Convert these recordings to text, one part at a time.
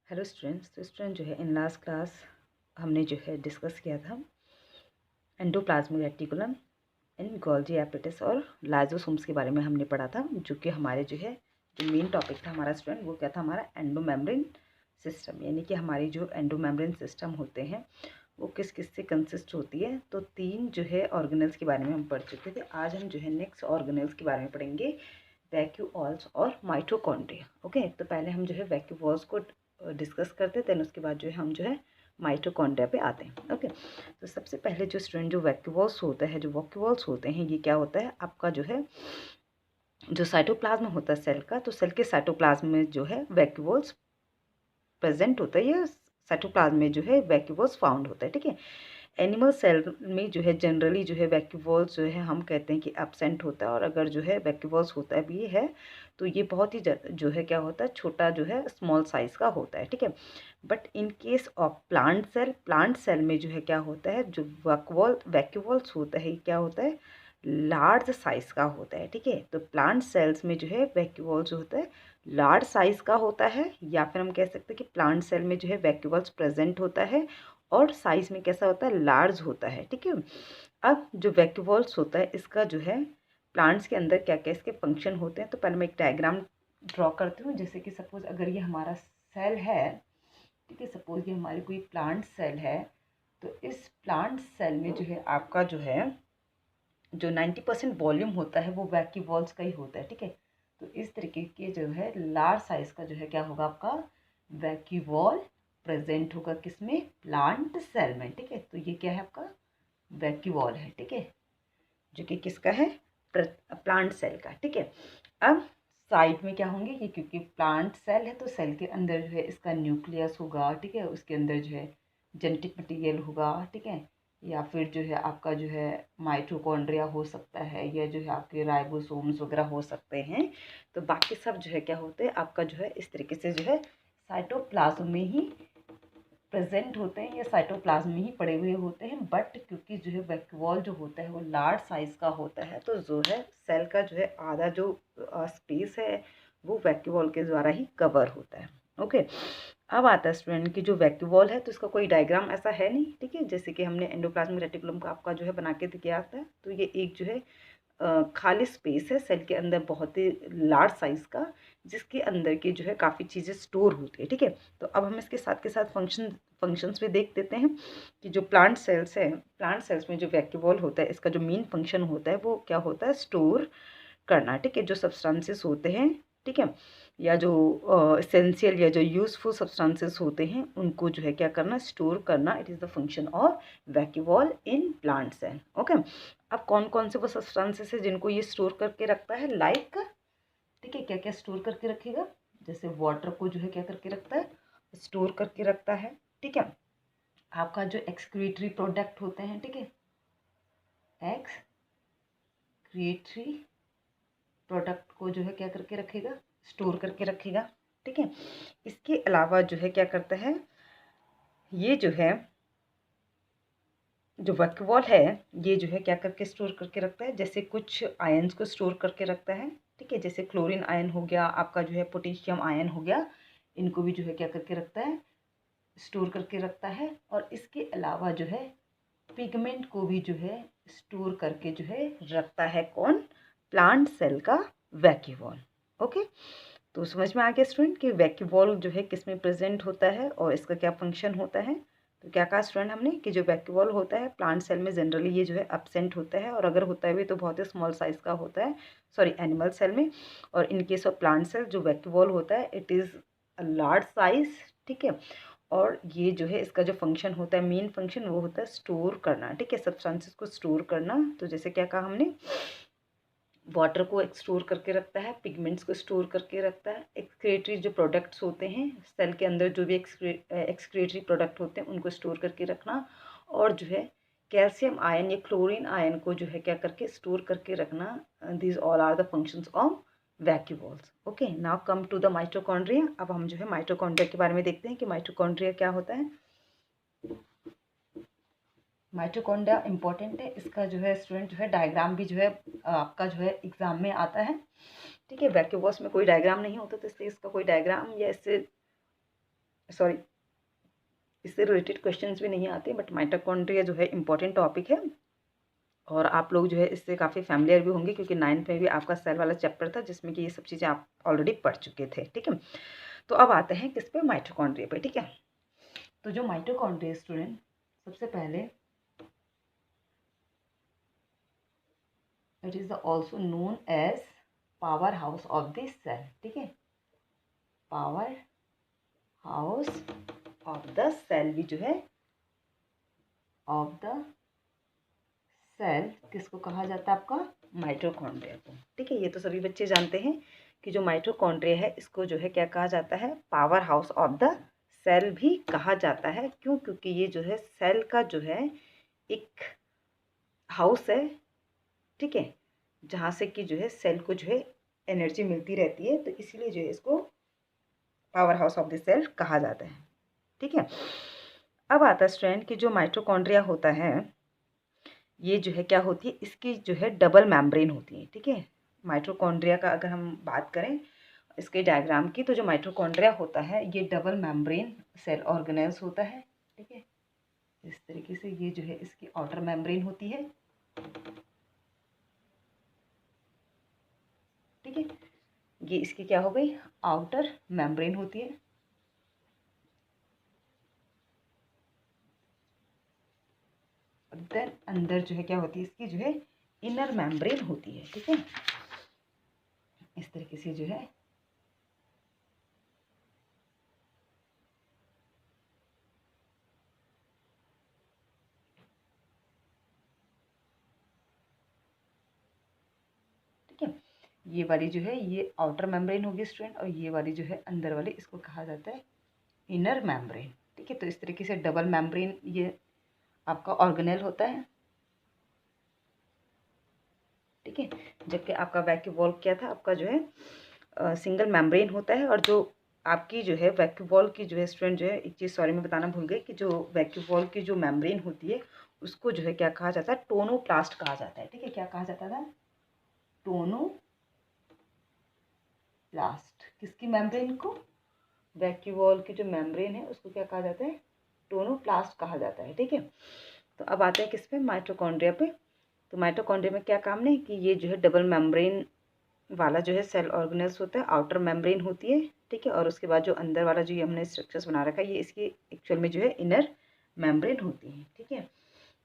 Hello students. तो student जो है इन लास्ट क्लास हमने जो है डिस्कस किया था एंडोप्लाज्मिक रेटिकुलम इन गोल्जी एपेटिस और लाइजोसोम्स के बारे में हमने पढ़ा था, जो कि हमारे जो है जो मेन टॉपिक था हमारा स्टूडेंट वो क्या था, हमारा एंडोमेम्ब्रेन सिस्टम। यानी कि हमारी जो एंडोमेम्ब्रेन सिस्टम होते हैं वो किस किस से कंसिस्ट होती है। तो तीन जो है ऑर्गेनल्स के बारे में हम पढ़ चुके थे। आज हम जो है नेक्स्ट ऑर्गेनल्स के बारे में पढ़ेंगे, वैक्यूऑल्स और माइटोकॉन्ड्रिया। ओके, तो पहले हम जो है वैक्यूऑल्स को डिस्कस करते हैं, देन उसके बाद जो है हम जो है माइटोकॉन्ड्रिया पे आते हैं। ओके, तो सबसे पहले जो स्टूडेंट जो वैक्यूऑल्स होता है, जो वैक्यूऑल्स होते हैं, ये क्या होता है आपका जो है जो साइटोप्लाज्म होता है सेल का, तो सेल के साइटोप्लाज्म में जो है वैक्यूऑल्स प्रेजेंट होता है, या साइटोप्लाज्म में जो है वैक्यूऑल्स फाउंड होता है। ठीक है, एनिमल सेल में जो है जनरली जो है वैक्यूवॉल्स जो है हम कहते हैं कि एब्सेंट होता है, और अगर जो है वैक्यूवॉल्स होता है भी है तो ये बहुत ही जो है क्या होता है, छोटा जो है स्मॉल साइज़ का होता है। ठीक है, but in case of plant cell में जो है क्या होता है, जो वैक्यूवॉल्स होता है क्या होता है, लार्ज साइज़ का होता है। ठीक है, तो प्लांट सेल्स में जो है वैक्यूवॉल्स होता है लार्ज साइज़ का होता है, या फिर हम कह सकते हैं कि प्लांट सेल में जो है वैक्यूवॉल्स प्रेजेंट होता है और साइज में कैसा होता है, लार्ज होता है। ठीक है, अब जो वैक्यूवॉल्स होता है इसका जो है प्लांट्स के अंदर क्या क्या इसके फंक्शन होते हैं। तो पहले मैं एक डायग्राम ड्रॉ करती हूँ। जैसे कि सपोज अगर ये हमारा सेल है, ठीक है, सपोज ये हमारी कोई प्लांट सेल है, तो इस प्लांट सेल में जो है आपका जो है जो 90% वॉल्यूम होता है वो वैक्यूवॉल्स का ही होता है। ठीक है, तो इस तरीके के जो है लार्ज साइज का जो है क्या होगा आपका वैक्यूवॉल प्रेजेंट होगा, किसमें, प्लांट सेल में। ठीक है, तो ये क्या है आपका वैक्यूवॉल है। ठीक है, जो कि किसका है, प्लांट सेल का। ठीक है, अब साइड में क्या होंगे ये, क्योंकि प्लांट सेल है तो सेल के अंदर जो है इसका न्यूक्लियस होगा। ठीक है, उसके अंदर जो है जेनेटिक मटेरियल होगा। ठीक है, या फिर जो है आपका जो है माइटोकॉन्ड्रिया हो सकता है, या जो है आपके राइबोसोम्स वगैरह हो सकते हैं। तो बाकी सब जो है क्या होते हैं आपका जो है इस तरीके से जो है साइटोप्लाज्म में ही प्रेजेंट होते हैं, या साइटोप्लाज्म में ही पड़े हुए होते हैं। बट क्योंकि जो है वैक्यूवॉल जो होता है वो लार्ज साइज का होता है, तो जो है सेल का जो है आधा जो स्पेस है वो वैक्यूवॉल के द्वारा ही कवर होता है। ओके, अब आता है स्टूडेंट की जो वैक्यूवॉल है, तो इसका कोई डायग्राम ऐसा है नहीं। ठीक है, जैसे कि हमने एंडोप्लाज्मिक रेटिकुलम का आपका जो है बना के दिया आता है, तो ये एक जो है खाली स्पेस है सेल के अंदर, बहुत ही लार्ज साइज का, जिसके अंदर की जो है काफ़ी चीज़ें स्टोर होती है। ठीक है, तो अब हम इसके साथ के साथ फंक्शंस भी देख देते हैं कि जो प्लांट सेल्स है, प्लांट सेल्स में जो वैक्यूवॉल होता है इसका जो मेन फंक्शन होता है वो क्या होता है, स्टोर करना। ठीक है, जो सब्सटेंसेस होते हैं, ठीक है, या जो एसेंशियल या जो यूजफुल सब्सटेंसेस होते हैं उनको जो है क्या करना, स्टोर करना। It is the function of vacuole in plant cell. Okay, अब कौन कौन से वो सब्सटेंसेस है जिनको ये स्टोर करके रखता है, लाइक, ठीक है, क्या क्या स्टोर करके रखेगा, जैसे वाटर को जो है क्या करके रखता है, स्टोर करके रखता है। ठीक है, आपका जो एक्सक्रीटरी प्रोडक्ट होते हैं, ठीक है, एक्सक्रीटरी प्रोडक्ट को जो है क्या करके रखेगा, स्टोर करके रखेगा। ठीक है, इसके अलावा जो है क्या करता है, ये जो है जो वैक्यूवॉल है ये जो है क्या करके स्टोर करके रखता है, जैसे कुछ आयंस को स्टोर करके रखता है। ठीक है, जैसे क्लोरीन आयन हो गया, आपका जो है पोटेशियम आयन हो गया, इनको भी जो है क्या करके रखता है, स्टोर करके रखता है। और इसके अलावा जो है पिगमेंट को भी जो है स्टोर करके जो है रखता है, कौन, प्लांट सेल का वैक्यूवॉल। ओके, तो समझ में आ गया स्टूडेंट कि वैक्यूवॉल जो है किस में प्रेजेंट होता है और इसका क्या फंक्शन होता है। तो क्या कहा स्टूडेंट हमने कि जो वैक्यूवॉल होता है प्लांट सेल में जनरली ये जो है एब्सेंट होता है, और अगर होता है भी तो बहुत ही स्मॉल साइज का होता है, सॉरी एनिमल सेल में। और in case of plant cell जो वैक्यूवॉल होता है it is a large size. ठीक है, और ये जो है इसका जो फंक्शन होता है, मेन फंक्शन वो होता है स्टोर करना। ठीक है, सब्सटेंसेस को स्टोर करना। तो जैसे क्या कहा हमने, वाटर को स्टोर करके रखता है, पिगमेंट्स को स्टोर करके रखता है, एक्सक्रीटरी जो प्रोडक्ट्स होते हैं सेल के अंदर, जो भी एक्सक्रीटरी प्रोडक्ट होते हैं उनको स्टोर करके रखना, और जो है कैल्शियम आयन या क्लोरीन आयन को जो है क्या करके स्टोर करके रखना। These all are the functions of vacuoles. Okay, now come to the mitochondria. अब हम जो है माइटोकॉन्ड्रिया के बारे में देखते हैं कि माइटोकॉन्ड्रिया क्या होता है। माइटोकॉन्ड्रिया इंपॉर्टेंट है, इसका जो है स्टूडेंट जो है डायग्राम भी जो है आपका जो है एग्जाम में आता है। ठीक है, वैक्यूवॉल्स में कोई डायग्राम नहीं होता, तो इसलिए इसका कोई डायग्राम या इससे सॉरी, इससे रिलेटेड क्वेश्चंस भी नहीं आते, बट माइटोकॉन्ड्रिया जो है इम्पॉर्टेंट टॉपिक है और आप लोग जो है इससे काफ़ी फैमिलियर भी होंगे, क्योंकि 9th में भी आपका सेल वाला चैप्टर था जिसमें कि ये सब चीज़ें आप ऑलरेडी पढ़ चुके थे। ठीक है, तो अब आते हैं किस पे, माइटोकॉन्ड्रिया पे। ठीक है, तो जो माइटोकॉन्ड्रिया स्टूडेंट, सबसे पहले it is also known as power house of the cell. ठीक है, power house of the cell भी जो है, ऑफ द सेल किसको कहा जाता है, आपका माइटोकॉन्ड्रिया को। ठीक है, ये तो सभी बच्चे जानते हैं कि जो माइटोकॉन्ड्रिया है इसको जो है क्या कहा जाता है, power house of the cell भी कहा जाता है। क्यों? क्योंकि ये जो है सेल का जो है एक हाउस है। ठीक है, जहाँ से कि जो है सेल को जो है एनर्जी मिलती रहती है, तो इसीलिए जो है इसको power house of the cell कहा जाता है। ठीक है, अब आता है स्टूडेंट कि जो माइटोकॉन्ड्रिया होता है ये जो है क्या होती है, इसकी जो है डबल मेम्ब्रेन होती है। ठीक है, माइटोकॉन्ड्रिया का अगर हम बात करें इसके डायग्राम की, तो जो माइटोकॉन्ड्रिया होता है ये डबल मेम्ब्रेन सेल ऑर्गेनेल्स होता है। ठीक है, इस तरीके से ये जो है इसकी आउटर मेम्ब्रेन होती है। ठीक है, ये इसकी क्या हो गई, आउटर मेम्ब्रेन होती है। देन अंदर जो है क्या होती है, इसकी जो है इनर मेम्ब्रेन होती है। ठीक है, इस तरीके से जो है ठीक है, ये वाली जो है ये आउटर मेम्ब्रेन होगी स्टूडेंट, और ये वाली जो है अंदर वाली, इसको कहा जाता है इनर मेम्ब्रेन। ठीक है, तो इस तरीके से डबल मेम्ब्रेन ये आपका ऑर्गेनेल होता है। ठीक है, जबकि आपका वैक्यूम वॉल्व क्या था, आपका जो है सिंगल मेम्ब्रेन होता है। और जो आपकी जो है वैक्यूम वॉल्व की जो है स्टूडेंट जो है, एक चीज़ सॉरी मैं बताना भूल गई, कि जो वैक्यूम वॉल्व की जो मेम्ब्रेन होती है उसको जो है क्या कहा जाता है, टोनोप्लास्ट कहा जाता है। ठीक है, क्या कहा जाता था, टोनोप्लास्ट। किसकी मेम्ब्रेन को, वैक्यूम वॉल्व की जो मेम्ब्रेन है उसको क्या कहा जाता है, टोनोप्लास्ट कहा जाता है। ठीक है, तो अब आते हैं किस पे, माइटोकॉन्ड्रिया पे। तो माइटोकॉन्ड्रिया में क्या काम है कि ये जो है डबल मेम्ब्रेन वाला जो है सेल ऑर्गेनेल्स होता है, आउटर मेम्ब्रेन होती है। ठीक है, और उसके बाद जो अंदर वाला जो ये हमने स्ट्रक्चर्स बना रखा है ये इसकी एक्चुअल में जो है इनर मेम्ब्रेन होती है। ठीक है,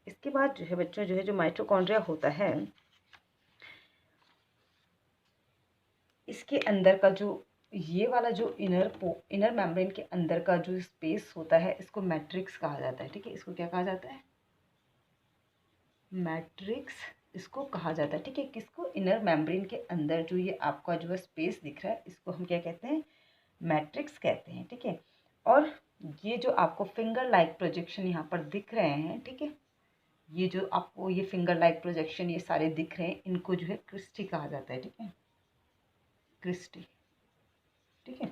इसके बाद जो है बच्चों जो है जो माइटोकॉन्ड्रिया होता है इसके अंदर का जो ये वाला जो इनर मेम्ब्रेन के अंदर का जो स्पेस होता है इसको मैट्रिक्स कहा जाता है। ठीक है, इसको क्या कहा जाता है, मैट्रिक्स इसको कहा जाता है। ठीक है, किसको, इनर मेम्ब्रेन के अंदर जो ये आपका जो है स्पेस दिख रहा है इसको हम क्या कहते हैं, मैट्रिक्स कहते हैं। ठीक है, और ये जो आपको फिंगर लाइक प्रोजेक्शन यहाँ पर दिख रहे हैं, ठीक है, ये जो आपको ये फिंगर लाइक प्रोजेक्शन ये सारे दिख रहे हैं, इनको जो है क्रिस्टी कहा जाता है। ठीक है, क्रिस्टी। ठीक है,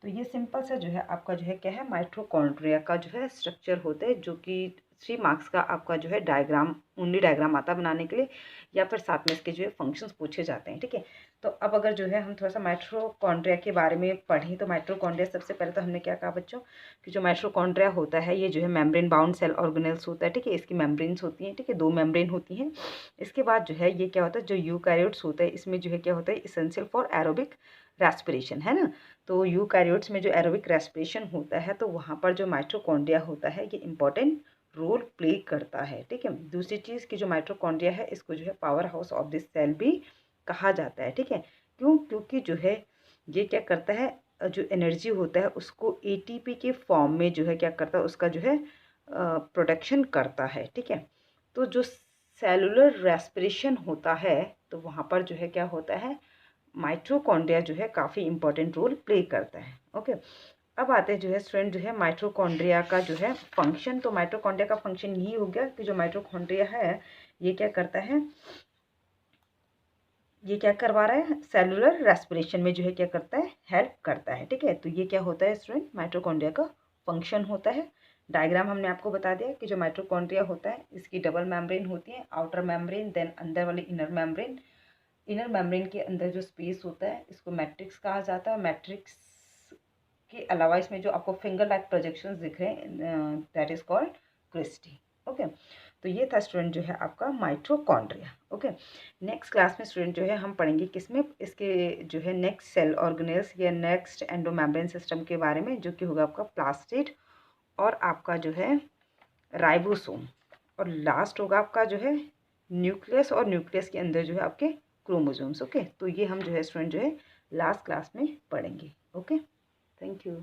तो ये सिंपल सा जो है आपका जो है क्या है, माइटोकॉन्ड्रिया का जो है स्ट्रक्चर होता है, जो कि 3 मार्क्स का आपका जो है डायग्राम, ओनली डायग्राम आता बनाने के लिए, या फिर साथ में इसके जो है फंक्शंस पूछे जाते हैं। ठीक है, तो अब अगर जो है हम थोड़ा सा माइटोकॉन्ड्रिया के बारे में पढ़ें, तो माइटोकॉन्ड्रिया सबसे पहले तो हमने क्या कहा बच्चों कि जो माइटोकॉन्ड्रिया होता है ये जो है मेम्ब्रेन बाउंड सेल ऑर्गेनेल्स होता है। ठीक है, इसकी मेम्ब्रेन्स होती हैं। ठीक है, 2 मेम्ब्रेन होती हैं। इसके बाद जो है ये क्या होता है, जो यूकैरियोट्स होता है इसमें जो है क्या होता है, इसेंशियल फॉर एरोबिक रेस्पिरेशन, है ना। तो यूकैरियोट्स में जो एरोबिक रेस्पिरेशन होता है तो वहाँ पर जो माइटोकॉन्ड्रिया होता है ये इंपॉर्टेंट रोल प्ले करता है। ठीक है, दूसरी चीज़ की जो माइटोकॉन्ड्रिया है इसको जो है power house of this cell भी कहा जाता है। ठीक है, क्यों, क्योंकि जो है ये क्या करता है, जो एनर्जी होता है उसको एटीपी के फॉर्म में जो है क्या करता है, उसका जो है प्रोडक्शन करता है। ठीक है, तो जो सेलुलर रेस्पिरेशन होता है तो वहाँ पर जो है क्या होता है, माइटोकॉन्ड्रिया जो है काफ़ी इंपॉर्टेंट रोल प्ले करता है। ओके, अब आते हैं जो है स्टूडेंट जो है माइटोकॉन्ड्रिया का जो है फंक्शन। तो माइटोकॉन्ड्रिया का फंक्शन यही हो गया कि जो माइटोकॉन्ड्रिया है ये क्या करता है, ये क्या करवा रहा है, सेलुलर रेस्पिरेशन में जो है क्या करता है, हेल्प करता है। ठीक है, तो ये क्या होता है स्टूडेंट, माइटोकॉन्ड्रिया का फंक्शन होता है। डायग्राम हमने आपको बता दिया कि जो माइटोकॉन्ड्रिया होता है इसकी डबल मेम्ब्रेन होती है, आउटर मेम्ब्रेन, देन अंदर वाली इनर मेम्ब्रेन। इनर मेम्ब्रेन के अंदर जो स्पेस होता है इसको मैट्रिक्स कहा जाता है। मैट्रिक्स के अलावा इसमें जो आपको फिंगर लाइक प्रोजेक्शंस दिख रहे हैं that is called cristae. Okay, तो ये था स्टूडेंट जो है आपका माइटोकॉन्ड्रिया। ओके, नेक्स्ट क्लास में स्टूडेंट जो है हम पढ़ेंगे किसमें, इसके जो है नेक्स्ट सेल ऑर्गेनेल्स या नेक्स्ट एंडोमेम्ब्रेन सिस्टम के बारे में, जो कि होगा आपका प्लास्टिड और आपका जो है राइबोसोम, और लास्ट होगा आपका जो है न्यूक्लियस, और न्यूक्लियस के अंदर जो है आपके क्रोमोसोम्स। ओके, तो ये हम जो है स्टूडेंट जो है लास्ट क्लास में पढ़ेंगे। Okay, thank you.